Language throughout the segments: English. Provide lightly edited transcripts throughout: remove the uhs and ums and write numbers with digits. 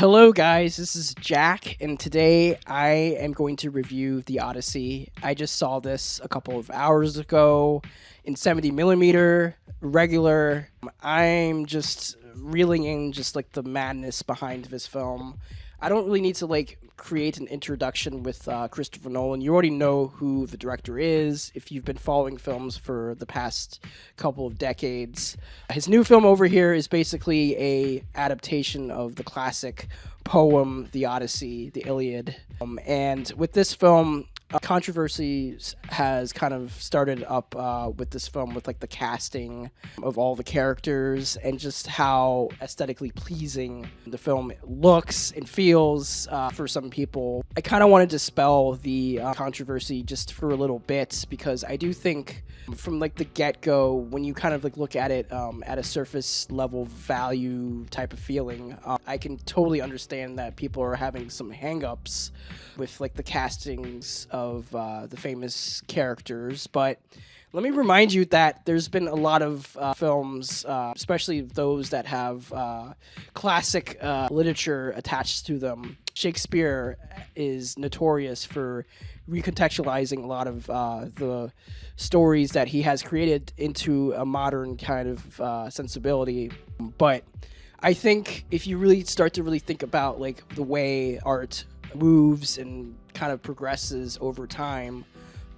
Hello, guys. This is Jack, and today I am going to review the Odyssey. I just saw this a couple of hours ago in 70 millimeter regular. I'm just reeling in just like the madness behind this film. I don't really need to create an introduction with Christopher Nolan. You already know who the director is if you've been following films for the past couple of decades. His new film over here is basically a adaptation of the classic poem, The Odyssey, the Iliad. And with this film, controversy has kind of started up with this film with like the casting of all the characters and just how aesthetically pleasing the film looks and feels for some people. I kind of want to dispel the controversy just for a little bit because I do think from like the get-go, when you kind of like look at it at a surface level value type of feeling, I can totally understand that people are having some hang-ups with like the castings of the famous characters. But let me remind you that there's been a lot of films, especially those that have classic literature attached to them. Shakespeare is notorious for recontextualizing a lot of the stories that he has created into a modern kind of sensibility. But I think if you really start to really think about like the way art moves and kind of progresses over time,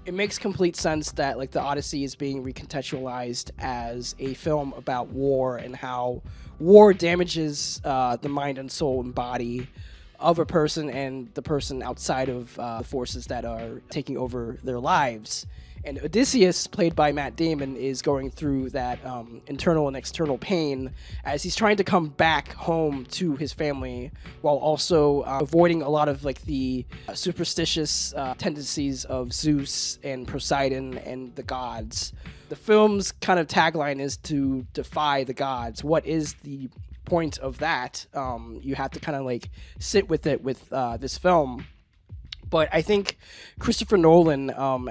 it makes complete sense that like the Odyssey is being recontextualized as a film about war and how war damages the mind and soul and body of a person and the person outside of the forces that are taking over their lives. And Odysseus, played by Matt Damon, is going through that internal and external pain as he's trying to come back home to his family while also avoiding a lot of like the superstitious tendencies of Zeus and Poseidon and the gods. The film's kind of tagline is to defy the gods. What is the point of that? You have to kind of like sit with it with this film. But I think Christopher Nolan,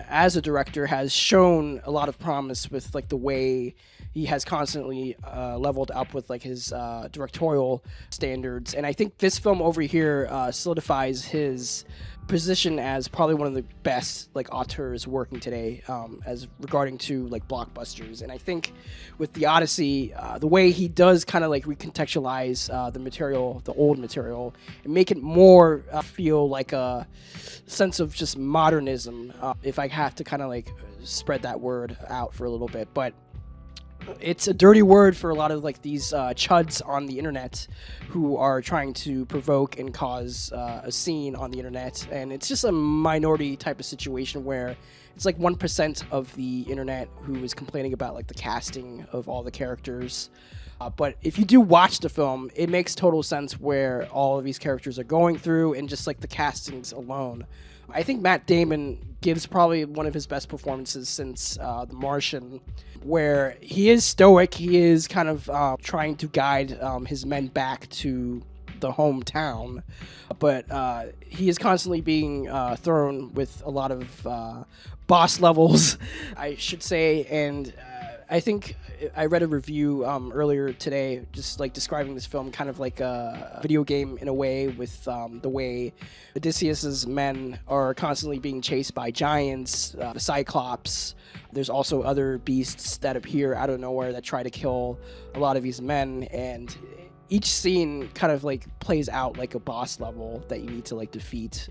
as a director, has shown a lot of promise with like the way he has constantly leveled up with like his directorial standards. And I think this film over here solidifies his position as probably one of the best like auteurs working today as regarding to like blockbusters. And I think with the Odyssey, the way he does kind of like recontextualize the material, the old material, and make it more feel like a sense of just modernism, if I have to kind of like spread that word out for a little bit. But it's a dirty word for a lot of like these chuds on the internet who are trying to provoke and cause a scene on the internet, and it's just a minority type of situation where it's like 1% of the internet who is complaining about like the casting of all the characters. But if you do watch the film, it makes total sense where all of these characters are going through and just like the castings alone. I think Matt Damon gives probably one of his best performances since The Martian, where he is stoic. He is kind of trying to guide his men back to the hometown, but he is constantly being thrown with a lot of boss levels, I should say. And I think I read a review earlier today just like describing this film kind of like a video game in a way, with the way Odysseus's men are constantly being chased by giants, the Cyclops. There's also other beasts that appear out of nowhere that try to kill a lot of these men, and each scene kind of like plays out like a boss level that you need to like defeat.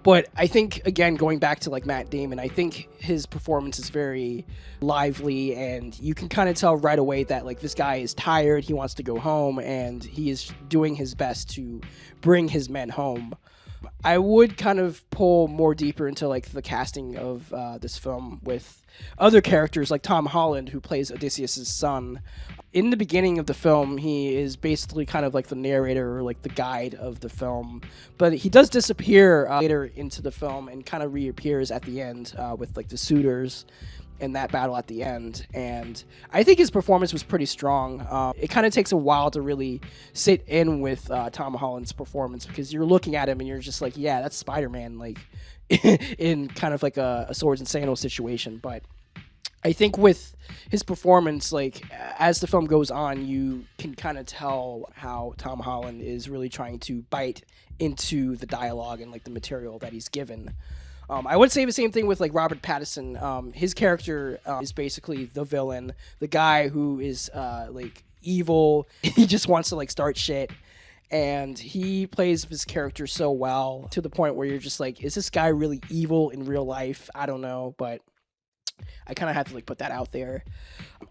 But I think, again, going back to like Matt Damon, I think his performance is very lively, and you can kind of tell right away that like this guy is tired, he wants to go home, and he is doing his best to bring his men home. I would kind of pull more deeper into like the casting of this film with other characters like Tom Holland, who plays Odysseus' son. In the beginning of the film, he is basically kind of like the narrator or like the guide of the film, but he does disappear later into the film and kind of reappears at the end with like the suitors in that battle at the end. And I think his performance was pretty strong. It kind of takes a while to really sit in with Tom Holland's performance, because you're looking at him and you're just like, yeah, that's Spider-Man, like in kind of like a swords and sandals situation. But I think with his performance, like as the film goes on, you can kind of tell how Tom Holland is really trying to bite into the dialogue and like the material that he's given. I would say the same thing with like Robert Pattinson. His character is basically the villain, the guy who is like evil. He just wants to like start shit, and he plays his character so well to the point where you're just like, is this guy really evil in real life? I don't know, but I kind of have to like put that out there.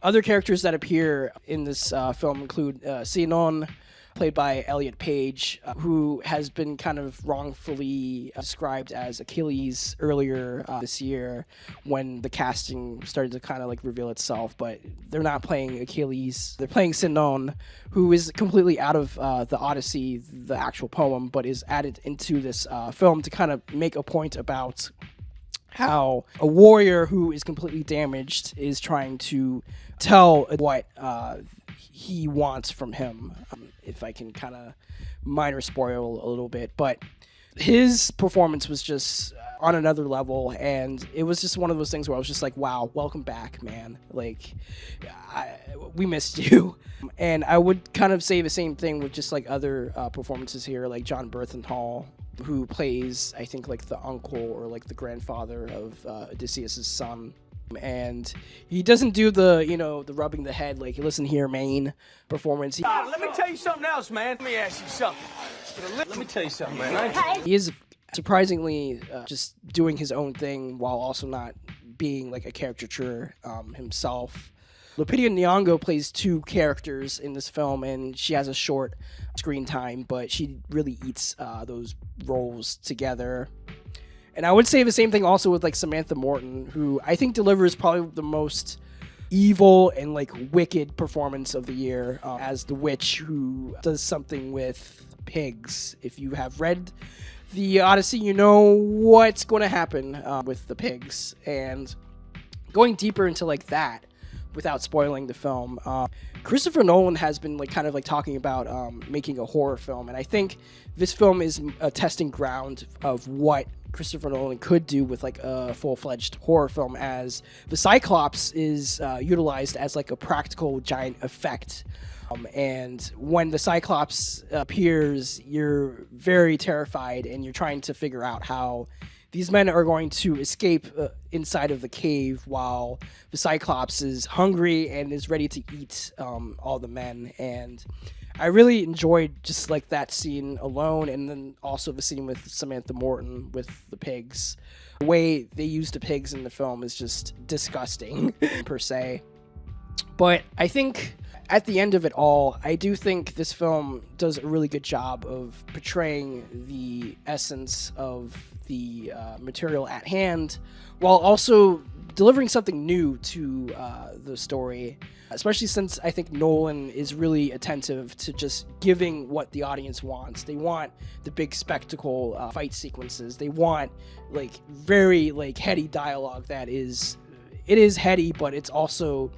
Other characters that appear in this film include Sinon, played by Elliot Page, who has been kind of wrongfully described as Achilles earlier this year when the casting started to kind of like reveal itself. But they're not playing Achilles; they're playing Sinon, who is completely out of the Odyssey, the actual poem, but is added into this film to kind of make a point about how a warrior who is completely damaged is trying to tell what he wants from him. If I can kind of minor spoil a little bit, but his performance was just on another level, and it was just one of those things where I was just like, wow, welcome back, man. Like, we missed you. And I would kind of say the same thing with just like other performances here, like John Bernthal, who plays, I think, like the uncle or like the grandfather of Odysseus's son. And he doesn't do the, the rubbing the head, like, listen here, main performance. Let me tell you something else, man. Let me ask you something. Let me tell you something, man. He is surprisingly just doing his own thing while also not being like a caricature himself. Lupita Nyong'o plays two characters in this film, and she has a short screen time, but she really eats those roles together. And I would say the same thing also with like Samantha Morton, who I think delivers probably the most evil and like wicked performance of the year as the witch who does something with pigs. If you have read the Odyssey, you know what's going to happen with the pigs. And going deeper into like that, without spoiling the film, Christopher Nolan has been like kind of like talking about making a horror film, and I think this film is a testing ground of what Christopher Nolan could do with like a full-fledged horror film, as the Cyclops is utilized as like a practical giant effect. And when the Cyclops appears, you're very terrified, and you're trying to figure out how these men are going to escape inside of the cave while the Cyclops is hungry and is ready to eat all the men. And I really enjoyed just like that scene alone, and then also the scene with Samantha Morton with the pigs. The way they use the pigs in the film is just disgusting per se. But I think at the end of it all, I do think this film does a really good job of portraying the essence of the material at hand, while also delivering something new to the story, especially since I think Nolan is really attentive to just giving what the audience wants. They want the big spectacle fight sequences. They want like very like heady dialogue that is heady, but it's also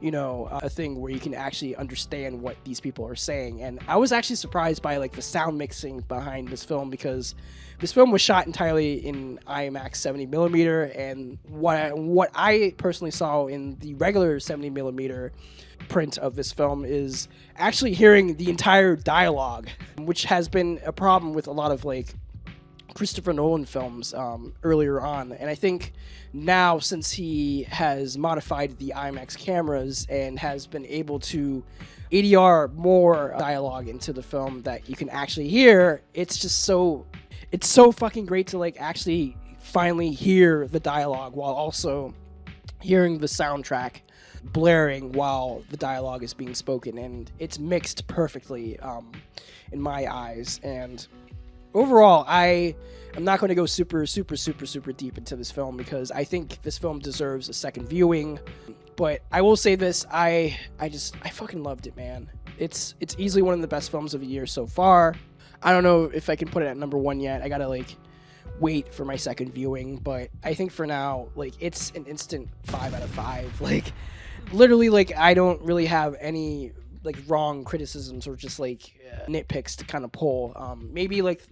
a thing where you can actually understand what these people are saying. And I was actually surprised by like the sound mixing behind this film, because this film was shot entirely in IMAX 70mm, and what I personally saw in the regular 70mm print of this film is actually hearing the entire dialogue, which has been a problem with a lot of like Christopher Nolan films earlier on. And I think now, since he has modified the IMAX cameras and has been able to ADR more dialogue into the film that you can actually hear, it's so fucking great to like actually finally hear the dialogue while also hearing the soundtrack blaring while the dialogue is being spoken, and it's mixed perfectly in my eyes. And overall, I'm not going to go super deep into this film, because I think this film deserves a second viewing. But I will say this, I fucking loved it, man. It's easily one of the best films of the year so far. I don't know if I can put it at number one yet. I gotta like wait for my second viewing, but I think for now, like, it's an instant 5 out of 5. Like, literally, like, I don't really have any like wrong criticisms or just like nitpicks to kind of pull. Maybe like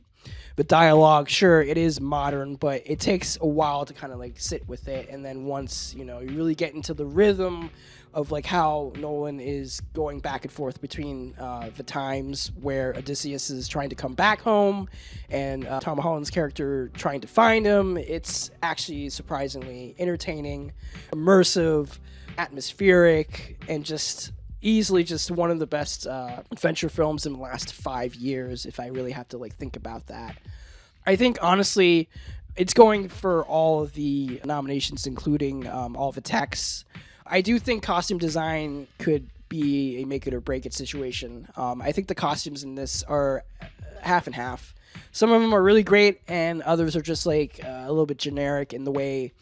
The dialogue, sure, it is modern, but it takes a while to kind of like sit with it. And then once, you really get into the rhythm of like how Nolan is going back and forth between the times where Odysseus is trying to come back home and Tom Holland's character trying to find him, it's actually surprisingly entertaining, immersive, atmospheric, and just easily just one of the best adventure films in the last 5 years, if I really have to like think about that. I think honestly it's going for all of the nominations, including all the techs. I do think costume design could be a make it or break it situation. I think the costumes in this are half and half. Some of them are really great and others are just like a little bit generic in the way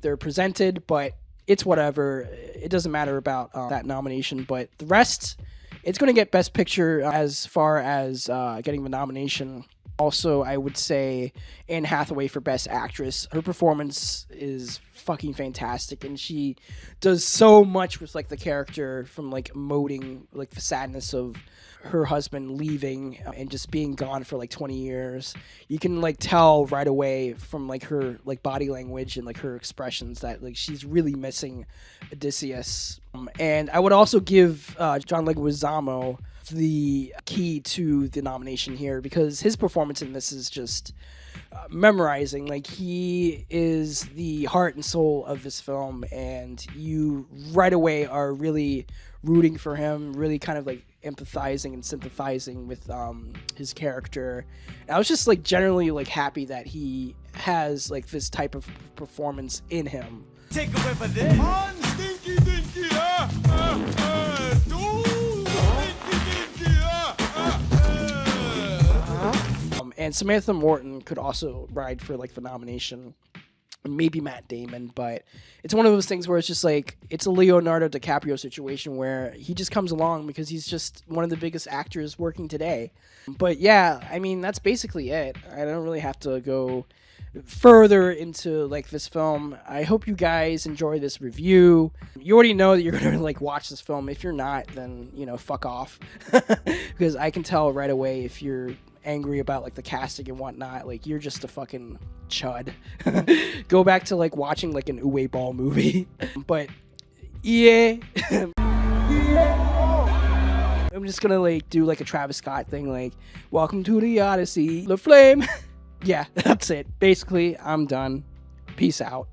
they're presented, but it's whatever. It doesn't matter about that nomination, but the rest, it's going to get Best Picture as far as getting the nomination. Also, I would say Anne Hathaway for Best Actress. Her performance is fucking fantastic, and she does so much with like the character, from like emoting like the sadness of her husband leaving and just being gone for like 20 years. You can like tell right away from like her like body language and like her expressions that like she's really missing Odysseus. And I would also give John Leguizamo the key to the nomination here, because his performance in this is just memorizing. Like, he is the heart and soul of this film, and you right away are really rooting for him, really kind of like empathizing and sympathizing with his character. And I was just like generally like happy that he has like this type of performance in him. Take away for this. On stinky dinky, and Samantha Morton could also ride for like the nomination, maybe Matt Damon, but it's one of those things where it's just like, it's a Leonardo DiCaprio situation where he just comes along because he's just one of the biggest actors working today. But yeah, I mean, that's basically it. I don't really have to go further into like this film. I hope you guys enjoy this review. You already know that you're gonna like watch this film. If you're not, then fuck off. Because I can tell right away if you're angry about like the casting and whatnot. Like, you're just a fucking chud. Go back to like watching like an Uwe Ball movie. But yeah. I'm just gonna like do like a Travis Scott thing, like, welcome to the Odyssey, the flame. Yeah, that's it. Basically, I'm done. Peace out.